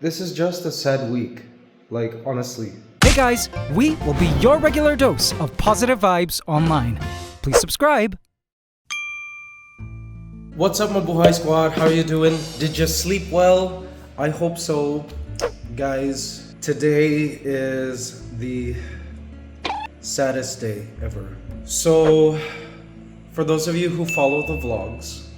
This is just a sad week. Like, honestly. Hey guys, we will be your regular dose of positive vibes online. Please subscribe. What's up, Mabuhay Squad? How are you doing? Did you sleep well? I hope so. Guys, today is the saddest day ever. So, for those of you who follow the vlogs,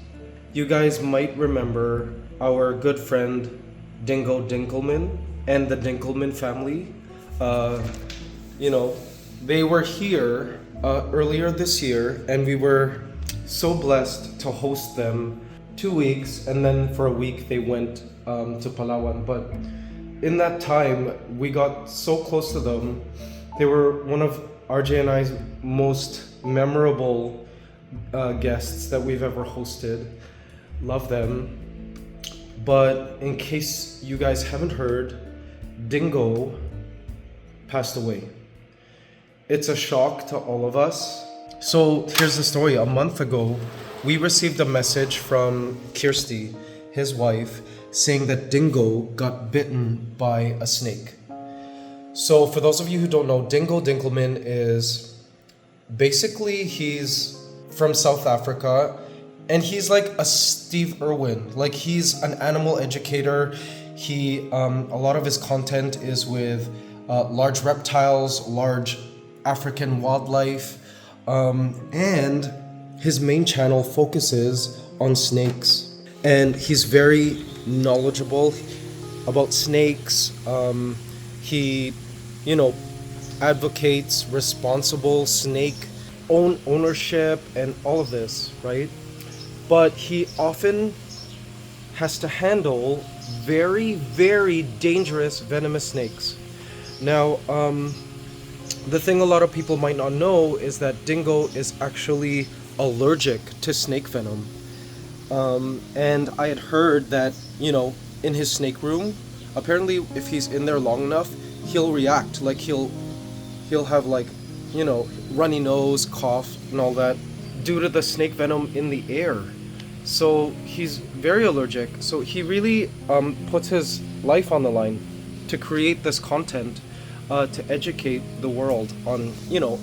you guys might remember our good friend Dingo Dinkelman and the Dinkelman family. They were here earlier this year, and we were so blessed to host them 2 weeks, and then for a week they went to Palawan. But in that time, we got so close to them. They were one of RJ and I's most memorable guests that we've ever hosted. Love them. But in case you guys haven't heard, Dingo passed away. It's a shock to all of us. So here's the story. A month ago, we received a message from Kirsty, his wife, saying that Dingo got bitten by a snake. So for those of you who don't know, Dingo Dinkelman is basically, he's from South Africa, and he's like a Steve Irwin. Like, he's an animal educator. He a lot of his content is with large reptiles, large African wildlife, and his main channel focuses on snakes. And he's very knowledgeable about snakes. He, advocates responsible snake ownership and all of this, right? But he often has to handle very, very dangerous venomous snakes. Now, the thing a lot of people might not know is that Dingo is actually allergic to snake venom. And I had heard that, in his snake room, apparently if he's in there long enough, he'll react. Like, he'll have runny nose, cough, and all that due to the snake venom in the air. So he's very allergic. So he really puts his life on the line to create this content, to educate the world on,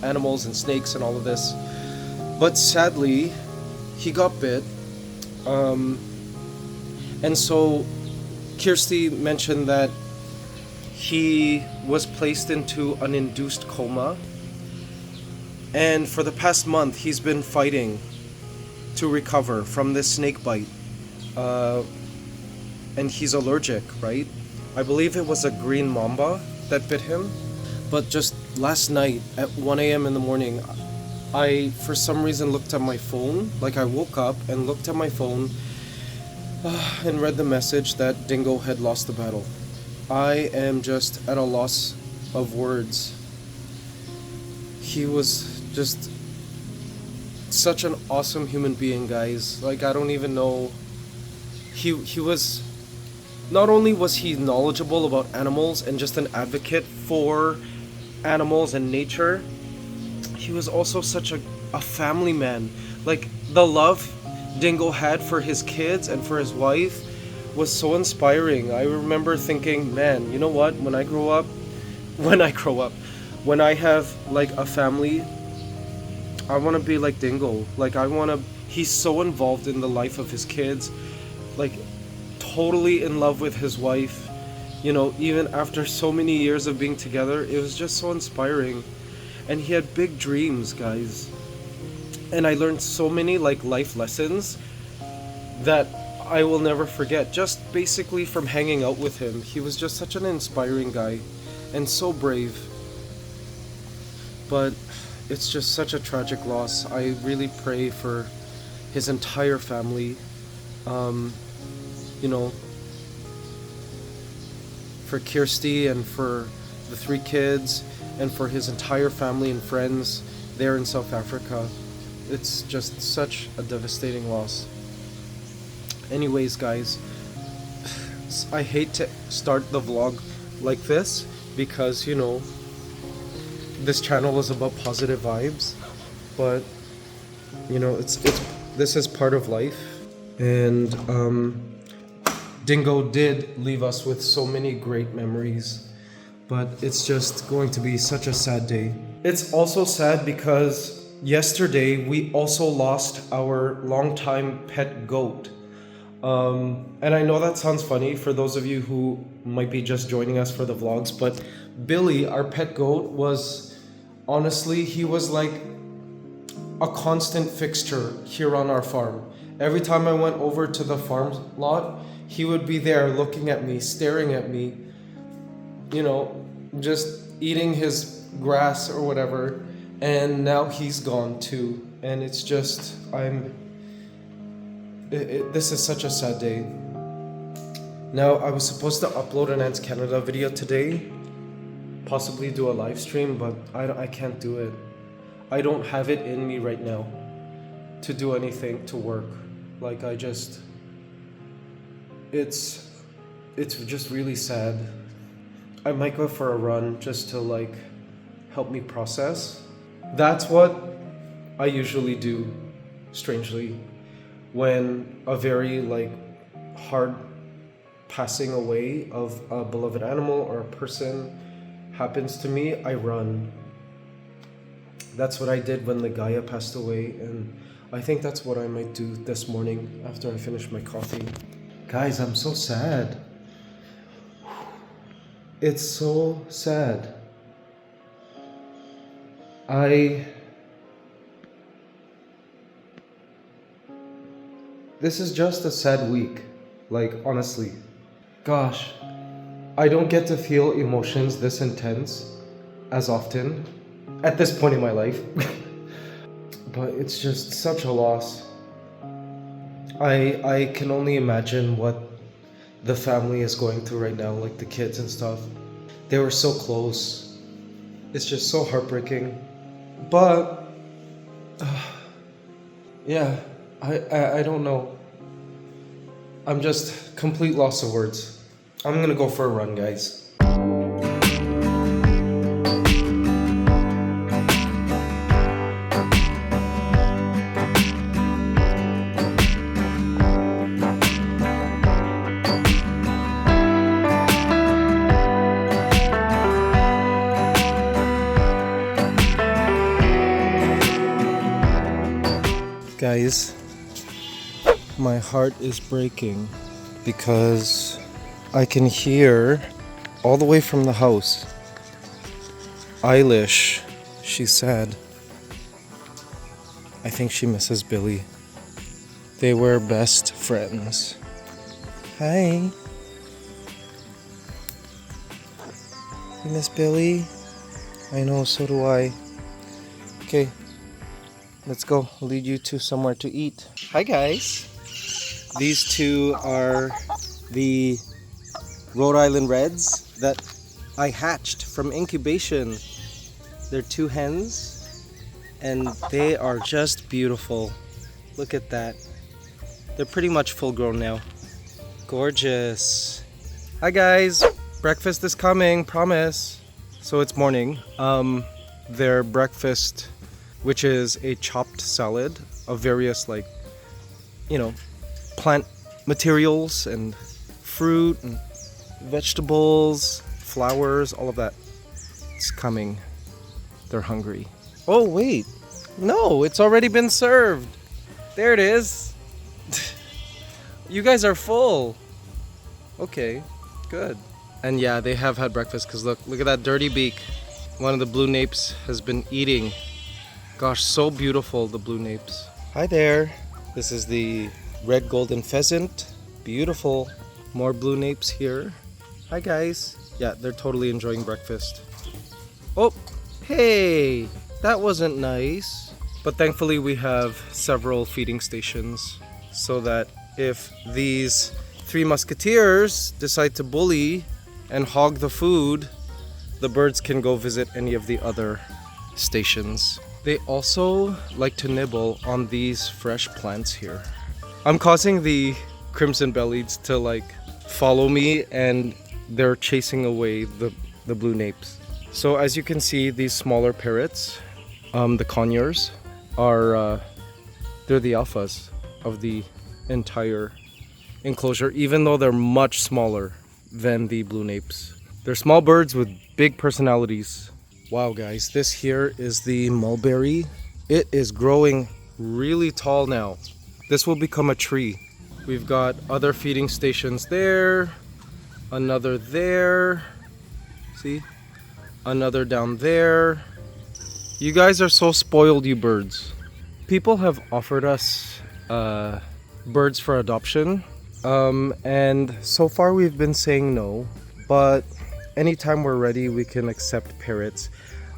animals and snakes and all of this. But sadly, he got bit. And so Kirsty mentioned that he was placed into an induced coma. And for the past month, he's been fighting to recover from this snake bite. And he's allergic, right? I believe it was a green mamba that bit him. But just last night at 1 a.m. in the morning, I, for some reason, looked at my phone. Like, I woke up and looked at my phone and read the message that Dingo had lost the battle. I am just at a loss of words. He was just such an awesome human being, guys. Like, I don't even know. He was, not only was he knowledgeable about animals and just an advocate for animals and nature, he was also such a family man. Like, the love Dingo had for his kids and for his wife was so inspiring. I remember thinking, man, you know what? When I have like a family, I want to be like Dingo. Like, he's so involved in the life of his kids, like totally in love with his wife, even after so many years of being together. It was just so inspiring. And he had big dreams, guys. And I learned so many life lessons that I will never forget, just basically from hanging out with him. He was just such an inspiring guy and so brave. But it's just such a tragic loss. I really pray for his entire family, for Kirsty and for the 3 kids and for his entire family and friends there in South Africa. It's just such a devastating loss. Anyways, guys, I hate to start the vlog like this because, this channel is about positive vibes, but this is part of life. And Dingo did leave us with so many great memories, but it's just going to be such a sad day. It's also sad because yesterday we also lost our longtime pet goat. And I know that sounds funny for those of you who might be just joining us for the vlogs, but Billy, our pet goat, was honestly, he was like a constant fixture here on our farm. Every time I went over to the farm lot, he would be there looking at me, staring at me, you know, just eating his grass or whatever. And now he's gone too. And it's just, this is such a sad day. Now, I was supposed to upload an ANTSCANADA video today, possibly do a live stream, but I can't do it. I don't have it in me right now to do anything, to work. Like, it's just really sad. I might go for a run just to like help me process. That's what I usually do, strangely, when a very like hard passing away of a beloved animal or a person happens to me. I run. That's what I did when the Gaia passed away, and I think that's what I might do this morning after I finish my coffee. Guys, I'm so sad. It's so sad. This is just a sad week, like honestly. Gosh, I don't get to feel emotions this intense as often at this point in my life. But it's just such a loss. I can only imagine what the family is going through right now, like the kids and stuff. They were so close. It's just so heartbreaking. But yeah, I don't know. I'm just complete loss of words. I'm gonna go for a run, guys. Guys, my heart is breaking because I can hear all the way from the house Eilish. She's sad. I think she misses Billy. They were best friends. Hi. You miss Billy? I know, so do I. Okay. Let's go. I'll lead you to somewhere to eat. Hi guys. These two are the Rhode Island Reds that I hatched from incubation. They're two hens and they are just beautiful. Look at that. They're pretty much full grown now. Gorgeous. Hi guys. Breakfast is coming, promise. So it's morning. Their breakfast, which is a chopped salad of various like, you know, plant materials and fruit and vegetables, flowers, all of that. It's coming. They're hungry. Oh wait, no, it's already been served. There it is. You guys are full. Okay, good. And yeah, they have had breakfast because look at that dirty beak. One of the blue napes has been eating. Gosh, so beautiful, the blue napes. Hi there. This is the red golden pheasant. Beautiful. More blue napes here. Hi guys. Yeah, they're totally enjoying breakfast. Oh, hey, that wasn't nice. But thankfully we have several feeding stations so that if these three musketeers decide to bully and hog the food, the birds can go visit any of the other stations. They also like to nibble on these fresh plants here. I'm causing the crimson bellieds to like follow me and they're chasing away the blue napes. So as you can see, these smaller parrots, the conures, are they're the alphas of the entire enclosure, even though they're much smaller than the blue napes. They're small birds with big personalities. Wow guys, this here is the mulberry. It is growing really tall now. This will become a tree. We've got other feeding stations there, another there, see? Another down there. You guys are so spoiled, you birds. People have offered us birds for adoption, and so far we've been saying no, but anytime we're ready we can accept parrots.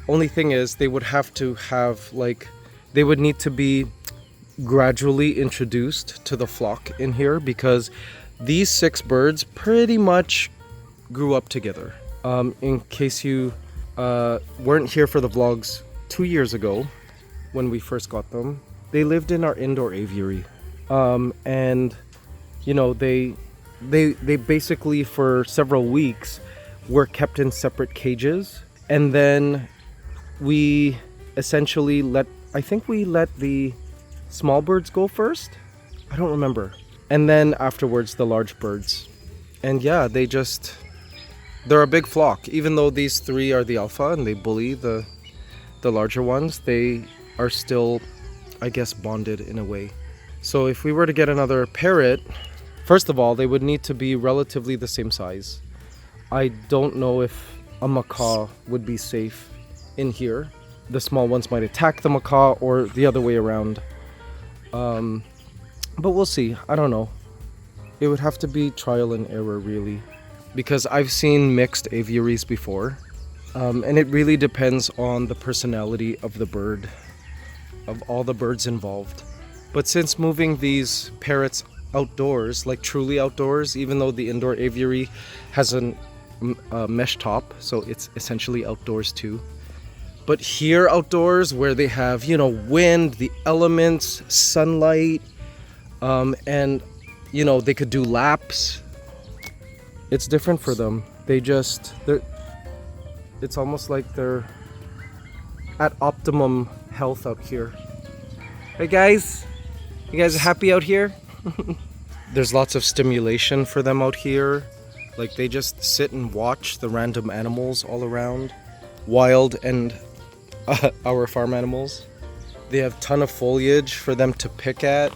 Only thing is they would have to have they would need to be gradually introduced to the flock in here, because these 6 birds pretty much grew up together. In case you weren't here for the vlogs 2 years ago when we first got them, they lived in our indoor aviary, and you know they basically for several weeks were kept in separate cages, and then we essentially let the small birds go first. I don't remember, and then afterwards the large birds. And yeah, they're a big flock. Even though these 3 are the alpha and they bully the larger ones, they are still, I guess, bonded in a way. So if we were to get another parrot, first of all, they would need to be relatively the same size. I don't know if a macaw would be safe in here. The small ones might attack the macaw or the other way around. But we'll see. I don't know. It would have to be trial and error, really, because I've seen mixed aviaries before, and it really depends on the personality of the bird, of all the birds involved. But since moving these parrots outdoors, like truly outdoors, even though the indoor aviary has a mesh top, so it's essentially outdoors too. But here outdoors, where they have, you know, wind, the elements, sunlight, and you know, they could do laps. It's different for them. It's almost like they're at optimum health out here. Hey guys, you guys happy out here? There's lots of stimulation for them out here. Like, they just sit and watch the random animals all around, wild and our farm animals. They have a ton of foliage for them to pick at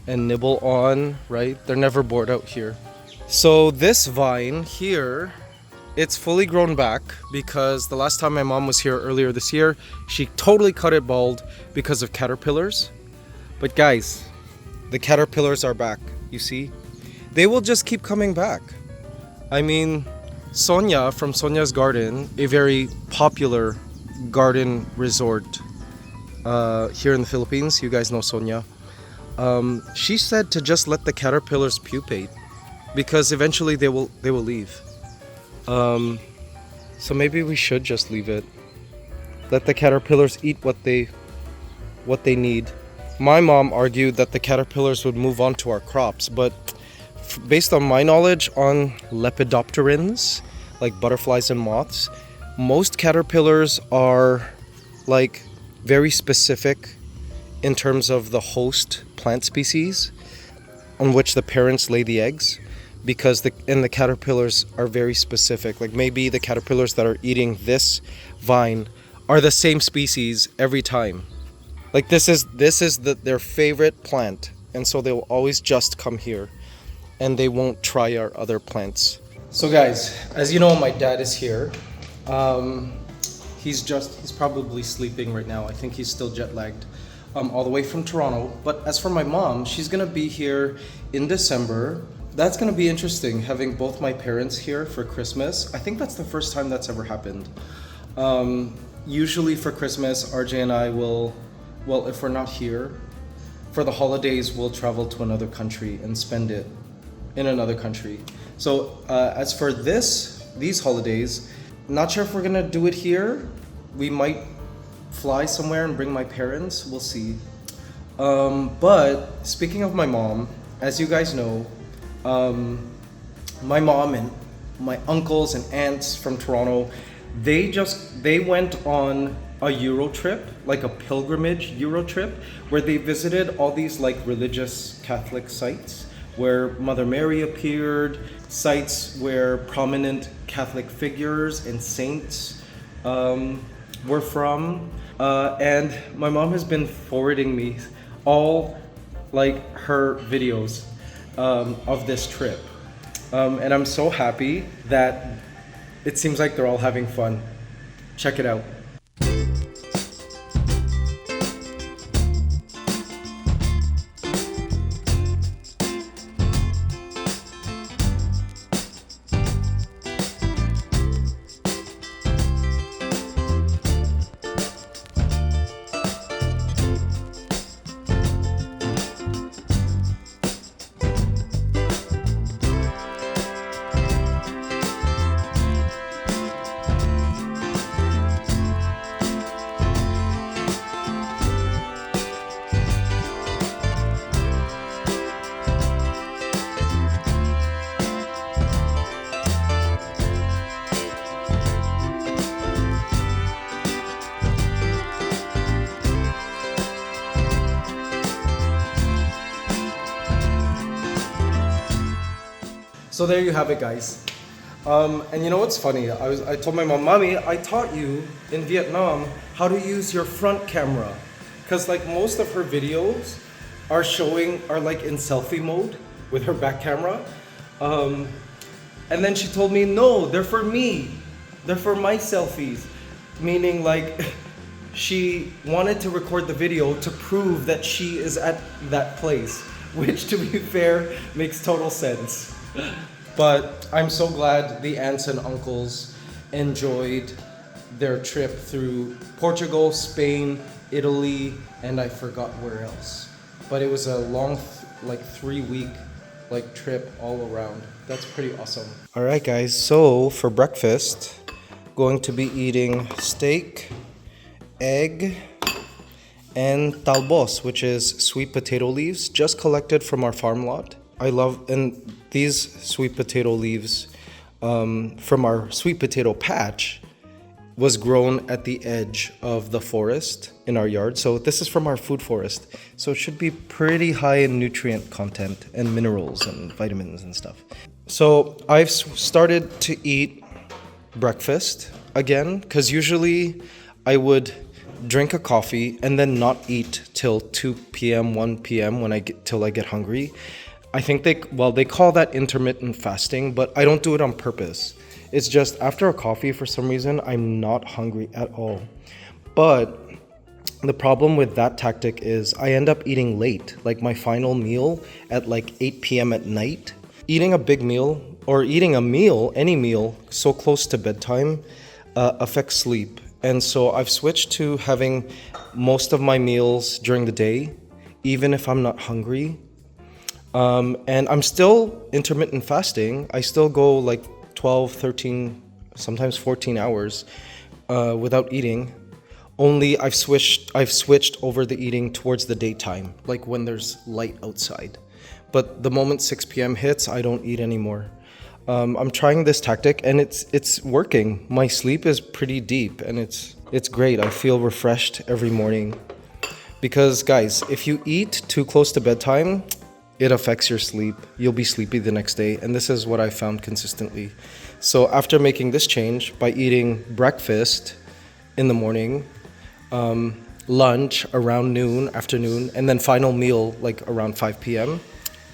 and nibble on, right? They're never bored out here. So this vine here, it's fully grown back because the last time my mom was here earlier this year, she totally cut it bald because of caterpillars. But guys, the caterpillars are back, you see? They will just keep coming back. I mean, Sonia from Sonia's Garden, a very popular garden resort here in the Philippines, you guys know Sonia. She said to just let the caterpillars pupate because eventually they will leave. So maybe we should just leave it. Let the caterpillars eat what they need. My mom argued that the caterpillars would move on to our crops, but based on my knowledge on lepidopterans, like butterflies and moths, most caterpillars are like very specific in terms of the host plant species on which the parents lay the eggs, because the caterpillars are very specific. Like maybe the caterpillars that are eating this vine are the same species every time. Like this is their favorite plant, and so they'll always just come here and they won't try our other plants. So guys, as you know, my dad is here. He's probably sleeping right now. I think he's still jet lagged all the way from Toronto. But as for my mom, she's gonna be here in December. That's gonna be interesting, having both my parents here for Christmas. I think that's the first time that's ever happened. Usually for Christmas, RJ and I will, well, if we're not here, for the holidays, we'll travel to another country and spend it in another country. So as for these holidays, not sure if we're gonna do it here. We might fly somewhere and bring my parents, we'll see. But speaking of my mom, as you guys know, my mom and my uncles and aunts from Toronto, they went on a Euro trip, like a pilgrimage Euro trip, where they visited all these like religious Catholic sites where Mother Mary appeared, sites where prominent Catholic figures and saints were from. And my mom has been forwarding me all like her videos of this trip. And I'm so happy that it seems like they're all having fun. Check it out. So there you have it, guys. And you know what's funny? I told my mom, Mommy, I taught you in Vietnam how to use your front camera. Because like most of her videos are like in selfie mode with her back camera. And then she told me, no, they're for me. They're for my selfies. Meaning like she wanted to record the video to prove that she is at that place. Which to be fair, makes total sense. But I'm so glad the aunts and uncles enjoyed their trip through Portugal, Spain, Italy, and I forgot where else. But it was a long, like 3-week trip all around. That's pretty awesome. All right, guys. So for breakfast, going to be eating steak, egg, and talbos, which is sweet potato leaves, just collected from our farm lot. And these sweet potato leaves from our sweet potato patch was grown at the edge of the forest in our yard. So this is from our food forest. So it should be pretty high in nutrient content and minerals and vitamins and stuff. So I've started to eat breakfast again, because usually I would drink a coffee and then not eat till 2 p.m., 1 p.m. till I get hungry. I think they call that intermittent fasting, but I don't do it on purpose. It's just after a coffee, for some reason, I'm not hungry at all. But the problem with that tactic is I end up eating late, like my final meal at like 8 p.m. at night. Eating a big meal or eating a meal, any meal, so close to bedtime affects sleep. And so I've switched to having most of my meals during the day, even if I'm not hungry. And I'm still intermittent fasting. I still go like 12, 13, sometimes 14 hours without eating. Only I've switched over the eating towards the daytime, like when there's light outside. But the moment 6 p.m. hits, I don't eat anymore. I'm trying this tactic and it's working. My sleep is pretty deep and it's great. I feel refreshed every morning. Because guys, if you eat too close to bedtime, it affects your sleep. You'll be sleepy the next day, and this is what I found consistently. So after making this change by eating breakfast in the morning, lunch around noon, afternoon, and then final meal like around 5 p.m.,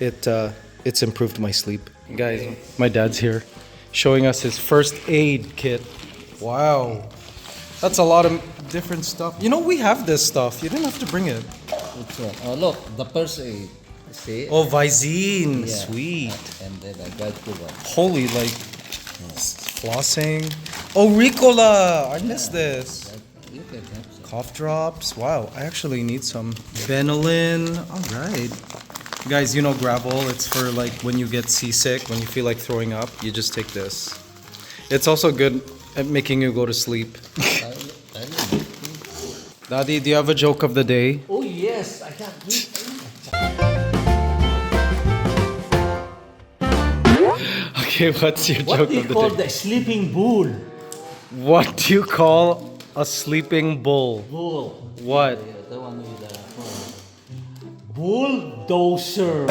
it's improved my sleep. Guys, my dad's here showing us his first aid kit. Wow. That's a lot of different stuff. You know, we have this stuff. You didn't have to bring it. Which one? Oh, look, the first aid. See? Oh, Visine. Yeah. Sweet. And then I got you one. Holy, like, flossing. Oh, Ricola. I missed this. You can have some. Cough drops. Wow, I actually need some. Benylin. All right. Guys, you know Gravel. It's for like when you get seasick, when you feel like throwing up, you just take this. It's also good at making you go to sleep. Daddy, do you have a joke of the day? Oh, yes. I have. Okay, what's your What joke do you of the call day? the sleeping bull? What do you call a sleeping bull? Bull. What? Yeah, the one with the Bulldozer.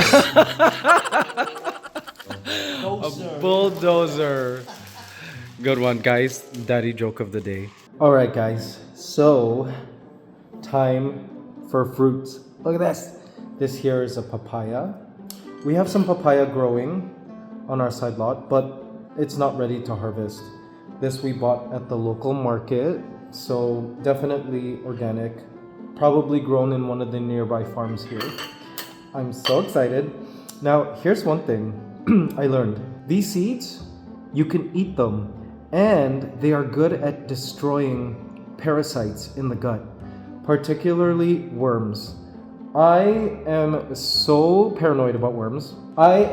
Bulldozer. Good one, guys. Daddy joke of the day. All right, guys. So, time for fruits. Look at this. This here is a papaya. We have some papaya growing on our side lot, but it's not ready to harvest. This we bought at the local market, so definitely organic. Probably grown in one of the nearby farms here. I'm so excited. Now, here's one thing I learned. These seeds, you can eat them, and they are good at destroying parasites in the gut, particularly worms. I am so paranoid about worms. I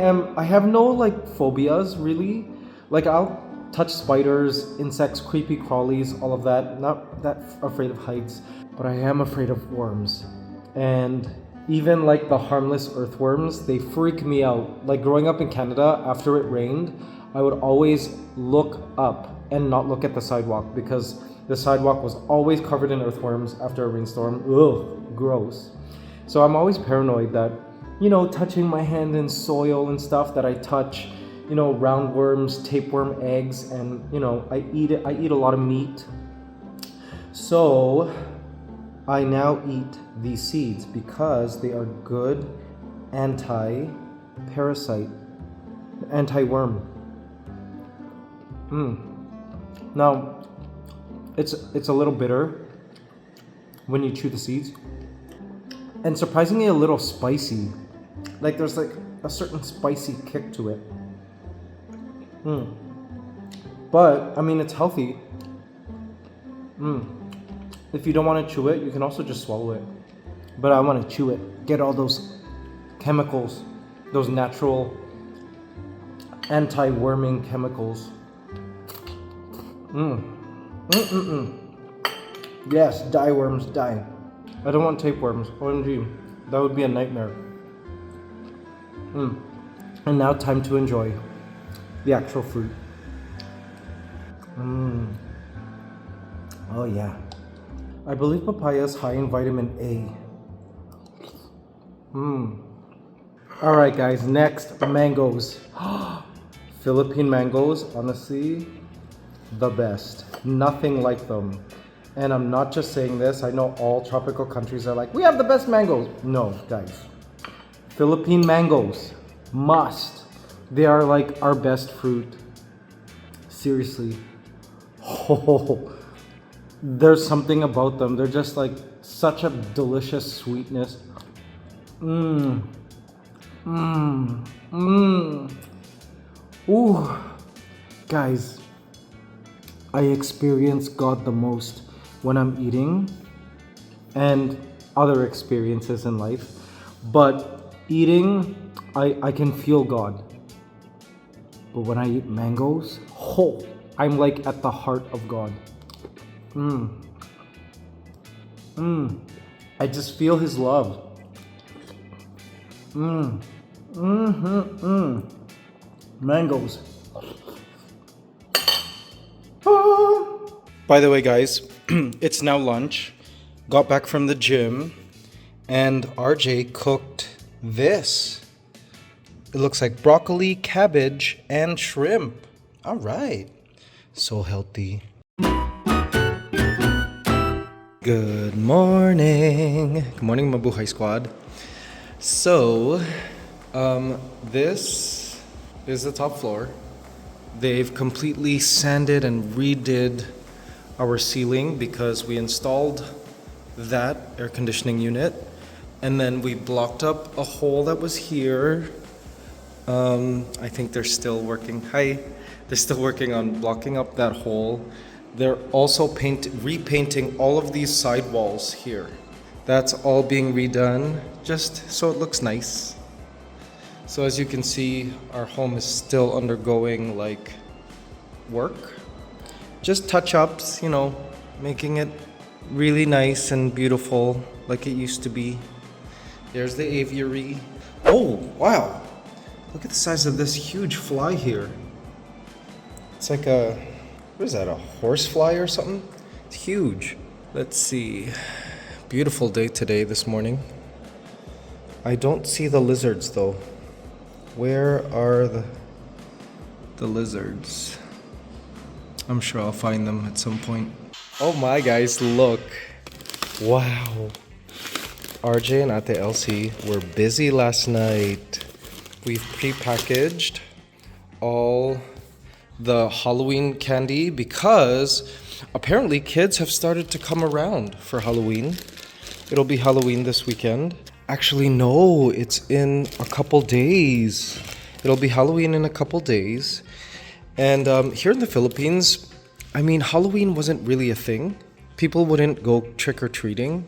have no like phobias really. Like I'll touch spiders, insects, creepy crawlies, all of that. Not that afraid of heights, but I am afraid of worms. And even like the harmless earthworms, they freak me out. Like growing up in Canada, after it rained, I would always look up and not look at the sidewalk because the sidewalk was always covered in earthworms after a rainstorm. Ugh, gross. So I'm always paranoid that, you know, touching my hand in soil and stuff that I touch, you know, roundworms, tapeworm eggs, and, you know, I eat a lot of meat. So I now eat these seeds because they are good anti-parasite, anti-worm. Now, it's a little bitter when you chew the seeds. And surprisingly a little spicy. Like there's like a certain spicy kick to it. But, I mean, it's healthy. If you don't want to chew it, you can also just swallow it. But I want to chew it. Get all those chemicals. Those natural anti-worming chemicals. Yes, die worms, die. I don't want tapeworms. OMG. That would be a nightmare. And now time to enjoy the actual fruit. Oh yeah. I believe papaya is high in vitamin A. Alright guys, next, mangoes. Philippine mangoes, honestly, the best. Nothing like them. And I'm not just saying this, I know all tropical countries are like, we have the best mangoes. No, guys. Philippine mangoes, must. They are like our best fruit. Seriously. Oh, there's something about them. They're just like such a delicious sweetness. Ooh. Guys, I experience God the most when I'm eating and other experiences in life. But eating, I can feel God. But when I eat mangoes, I'm like at the heart of God. I just feel His love. Mangoes. By the way, guys, it's now lunch. Got back from the gym, and RJ cooked this. It looks like broccoli, cabbage, and shrimp. All right. So healthy. Good morning. Good morning, Mabuhay Squad. So, this is the top floor. They've completely sanded and redid our ceiling because we installed that air conditioning unit, and then we blocked up a hole that was here. I think they're still working. They're still working on blocking up that hole. They're also repainting all of these side walls here. That's all being redone just so it looks nice. So as you can see, our home is still undergoing like work. Just touch-ups, you know, making it really nice and beautiful like it used to be. There's the aviary. Oh, wow. Look at the size of this huge fly here. It's like a, what is that, a horse fly or something? It's huge. Let's see. Beautiful day today, this morning. I don't see the lizards though. Where are the lizards? I'm sure I'll find them at some point. Oh my guys, look. Wow. RJ and Ate Elsie were busy last night. We've pre-packaged all the Halloween candy because apparently kids have started to come around for Halloween. It'll be Halloween this weekend. Actually, no, it's in a couple days. It'll be Halloween in a couple days. And here in the Philippines, I mean, Halloween wasn't really a thing. People wouldn't go trick-or-treating.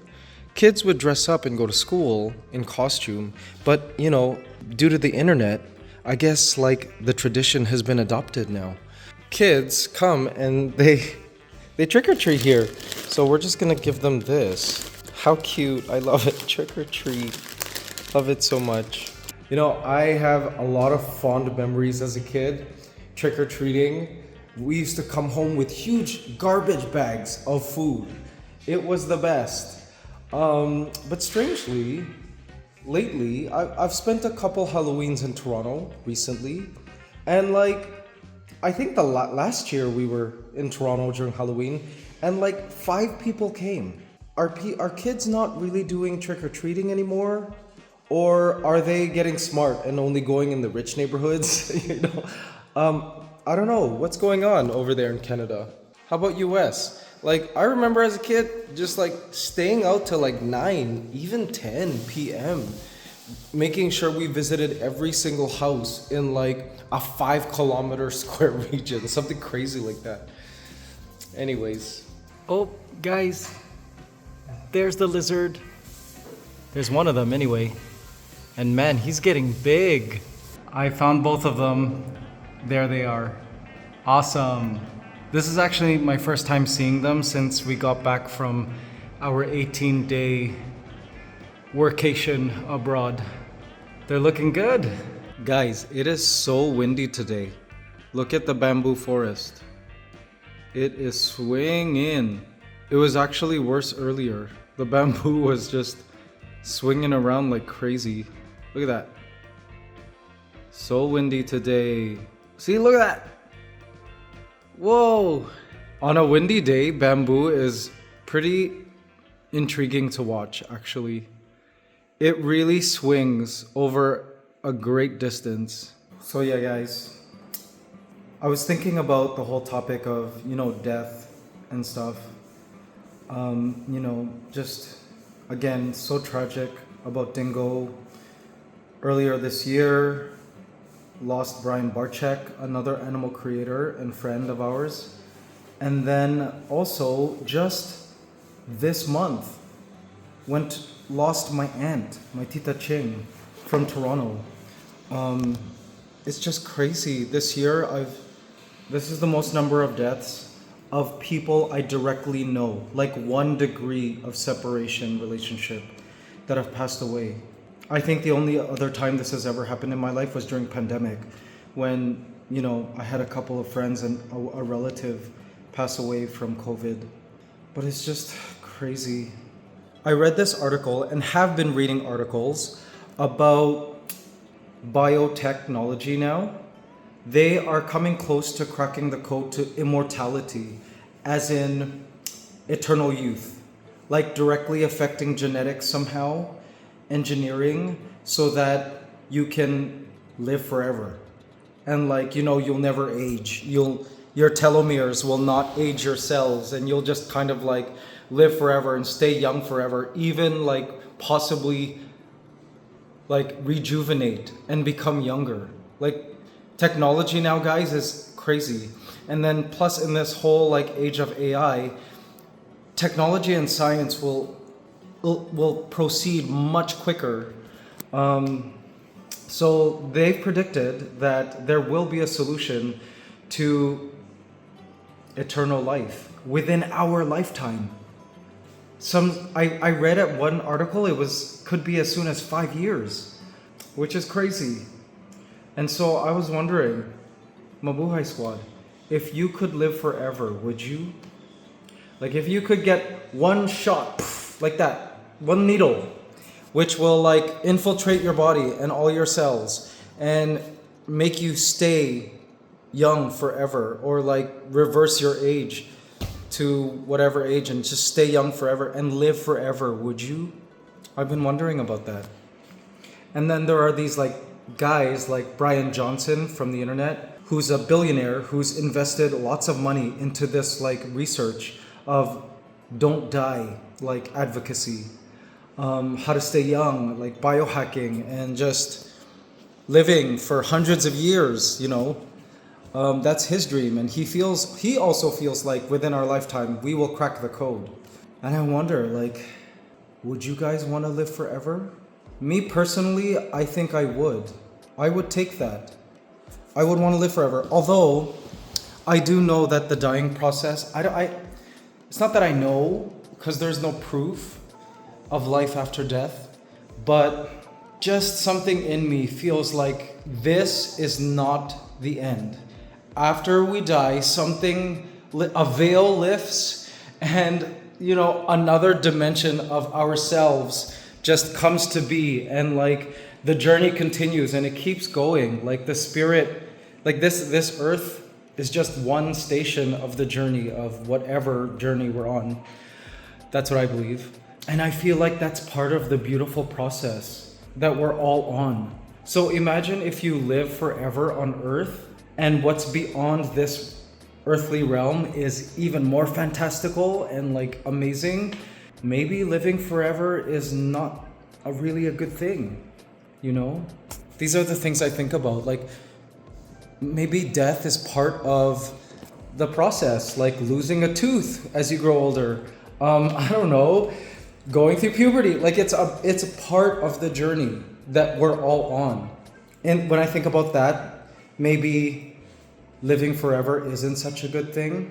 Kids would dress up and go to school in costume. But, you know, due to the internet, I guess like the tradition has been adopted now. Kids come and they trick-or-treat here. So we're just gonna give them this. How cute, I love it, trick-or-treat. Love it so much. You know, I have a lot of fond memories as a kid, trick-or-treating. We used to come home with huge garbage bags of food. It was the best. But strangely, lately, I've spent a couple Halloweens in Toronto recently. And like, I think the last year we were in Toronto during Halloween and like 5 people came. Are kids not really doing trick-or-treating anymore? Or are they getting smart and only going in the rich neighborhoods? You know, I don't know what's going on over there in Canada. How about US? Like, I remember as a kid just like staying out till like 9, even 10 p.m. making sure we visited every single house in like a 5-kilometer square region, something crazy like that. Anyways. Oh, guys, there's the lizard. There's one of them anyway. And man, he's getting big. I found both of them. There they are. Awesome. This is actually my first time seeing them since we got back from our 18-day workation abroad. They're looking good. Guys, it is so windy today. Look at the bamboo forest. It is swinging. It was actually worse earlier. The bamboo was just swinging around like crazy. Look at that. So windy today. See, look at that. Whoa. On a windy day, bamboo is pretty intriguing to watch, actually. It really swings over a great distance. So yeah, guys, I was thinking about the whole topic of, you know, death and stuff. You know, just again, so tragic about Dingo. Earlier this year, lost Brian Barczyk, another animal creator and friend of ours. And then also just this month lost my aunt, my Tita Ching from Toronto. It's just crazy. This year this is the most number of deaths of people I directly know, like 1 degree of separation relationship that have passed away. I think the only other time this has ever happened in my life was during pandemic when, you know, I had a couple of friends and a relative pass away from COVID. But it's just crazy. I read this article and have been reading articles about biotechnology now. They are coming close to cracking the code to immortality, as in eternal youth, like directly affecting genetics somehow, engineering, so that you can live forever. And like, you know, you'll never age. Your telomeres will not age your cells, and you'll just kind of like live forever and stay young forever, even like possibly like rejuvenate and become younger. Like technology now, guys, is crazy. And then plus in this whole like age of AI, technology and science will proceed much quicker. So they've predicted that there will be a solution to eternal life within our lifetime. I read at one article could be as soon as 5 years, which is crazy. And so I was wondering, Mabuhay Squad, if you could live forever, would you? Like if you could get one shot, like that, one needle, which will like infiltrate your body and all your cells and make you stay young forever, or like reverse your age to whatever age and just stay young forever and live forever. Would you? I've been wondering about that. And then there are these like guys like Brian Johnson from the internet, who's a billionaire who's invested lots of money into this like research of don't die, like advocacy, how to stay young, like biohacking, and just living for hundreds of years, you know. That's his dream, and he also feels like within our lifetime we will crack the code. And I wonder, like, would you guys want to live forever? Me personally, I think I would. I would take that. I would want to live forever. Although I do know that the dying process, it's not that I know, because there's no proof of life after death, but just something in me feels like this is not the end. After we die, a veil lifts, and you know, another dimension of ourselves just comes to be, and like the journey continues and it keeps going. Like the spirit, like this earth is just one station of the journey of whatever journey we're on. That's what I believe. And I feel like that's part of the beautiful process that we're all on. So imagine if you live forever on earth, and what's beyond this earthly realm is even more fantastical and like amazing. Maybe living forever is not really a good thing, you know? These are the things I think about. Like, maybe death is part of the process, like losing a tooth as you grow older. I don't know, going through puberty. Like it's a part of the journey that we're all on. And when I think about that, maybe living forever isn't such a good thing.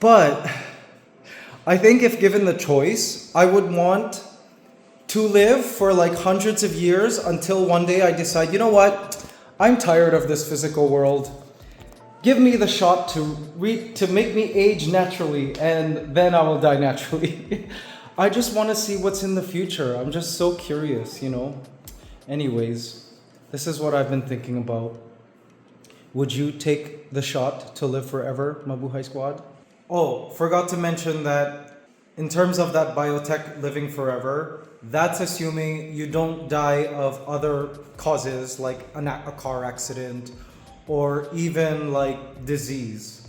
But I think if given the choice, I would want to live for like hundreds of years until one day I decide, you know what? I'm tired of this physical world. Give me the shot to make me age naturally, and then I will die naturally. I just want to see what's in the future. I'm just so curious, you know? Anyways, this is what I've been thinking about. Would you take the shot to live forever, Mabuhay Squad? Oh, forgot to mention that in terms of that biotech living forever, that's assuming you don't die of other causes like a car accident or even like disease.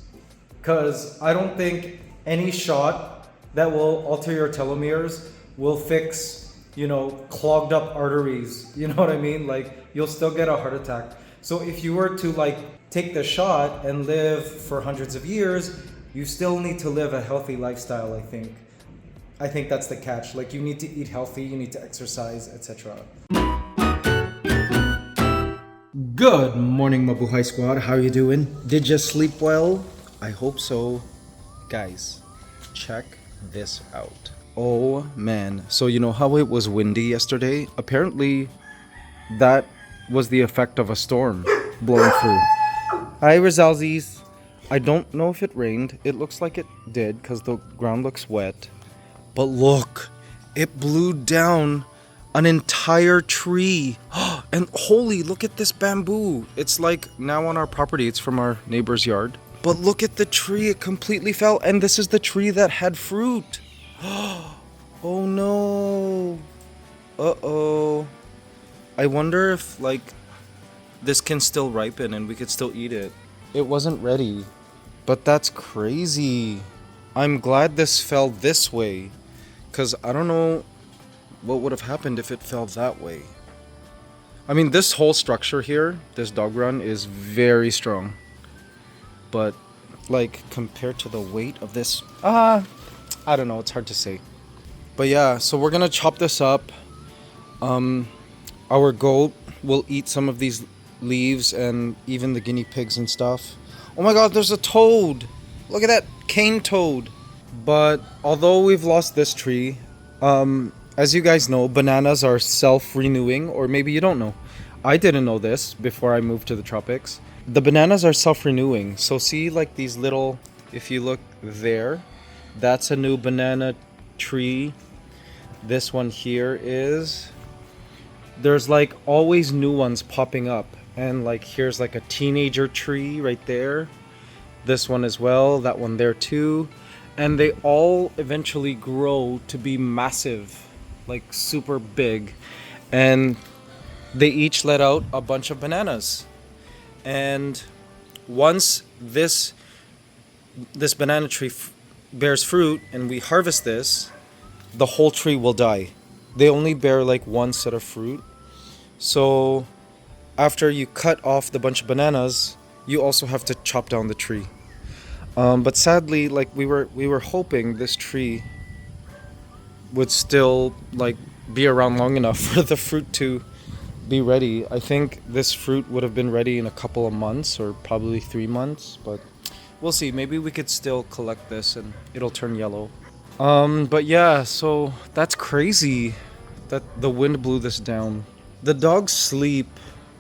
Because I don't think any shot that will alter your telomeres will fix, you know, clogged up arteries. You know what I mean? Like, you'll still get a heart attack. So if you were to like take the shot and live for hundreds of years, you still need to live a healthy lifestyle, I think. I think that's the catch. Like, you need to eat healthy, you need to exercise, etc. Good morning, Mabuhay Squad. How are you doing? Did you sleep well? I hope so. Guys, check this out. Oh man. So you know how it was windy yesterday? Apparently that was the effect of a storm blowing through. Hi, Rizalzis. I don't know if it rained. It looks like it did because the ground looks wet. But look, it blew down an entire tree. And holy, look at this bamboo. It's like now on our property. It's from our neighbor's yard. But look at the tree. It completely fell. And this is the tree that had fruit. Oh no. Uh-oh. I wonder if like this can still ripen and we could still eat it. It wasn't ready. But that's crazy. I'm glad this fell this way, because I don't know what would have happened if it fell that way. I mean, this whole structure here, this dog run, is very strong. But, like, compared to the weight of this, I don't know, it's hard to say. But yeah, so we're gonna chop this up. Our goat will eat some of these leaves and even the guinea pigs and stuff. Oh my god, there's a toad! Look at that cane toad! But although we've lost this tree, as you guys know, bananas are self-renewing, or maybe you don't know. I didn't know this before I moved to the tropics. The bananas are self-renewing. So see like these little, if you look there, that's a new banana tree. This one here is, there's like always new ones popping up, and like here's like a teenager tree right there. This one as well, that one there too. And they all eventually grow to be massive, like super big. And they each let out a bunch of bananas. And once this banana tree bears fruit and we harvest this, the whole tree will die. They only bear like one set of fruit. So after you cut off the bunch of bananas, you also have to chop down the tree. But sadly, like we were hoping this tree would still like be around long enough for the fruit to be ready. I think this fruit would have been ready in a couple of months, or probably 3 months, but we'll see. Maybe we could still collect this and it'll turn yellow. But yeah, so that's crazy that the wind blew this down. The dogs sleep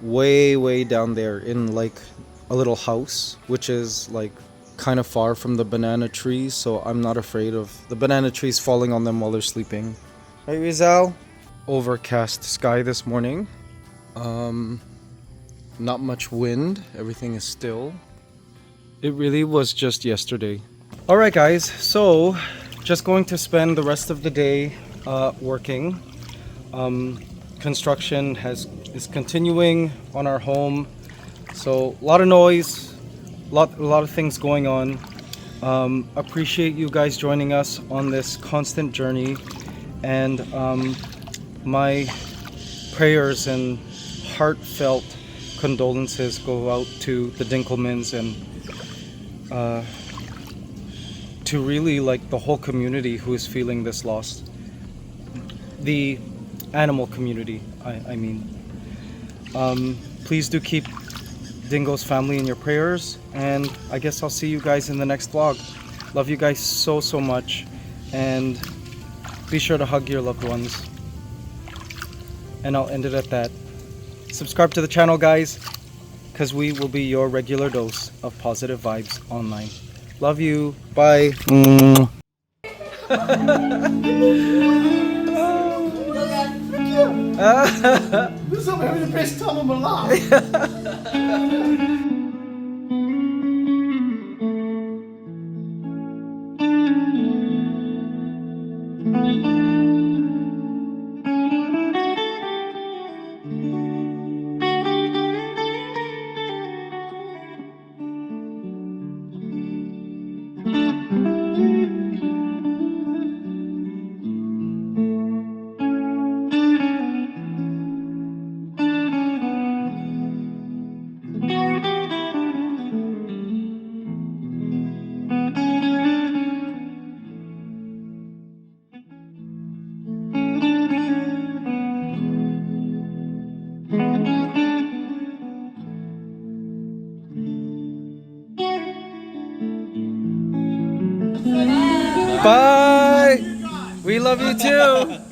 way down there in like a little house, which is like kind of far from the banana trees, so I'm not afraid of the banana trees falling on them while they're sleeping. Right, Rizal? Overcast sky this morning. Not much wind. Everything is still. It really was just yesterday. Alright guys, so just going to spend the rest of the day working. Construction is continuing on our home, so a lot of noise, a lot of things going on. Appreciate you guys joining us on this constant journey, and my prayers and heartfelt condolences go out to the Dinkelmans and to really like the whole community who is feeling this loss. The animal community, I mean. Please do keep Dingo's family in your prayers, and I guess I'll see you guys in the next vlog. Love you guys so much, and be sure to hug your loved ones. And I'll end it at that. Subscribe to the channel, guys, because we will be your regular dose of positive vibes online. Love you. Bye. This is having the best time of my life. Bye. We love you too.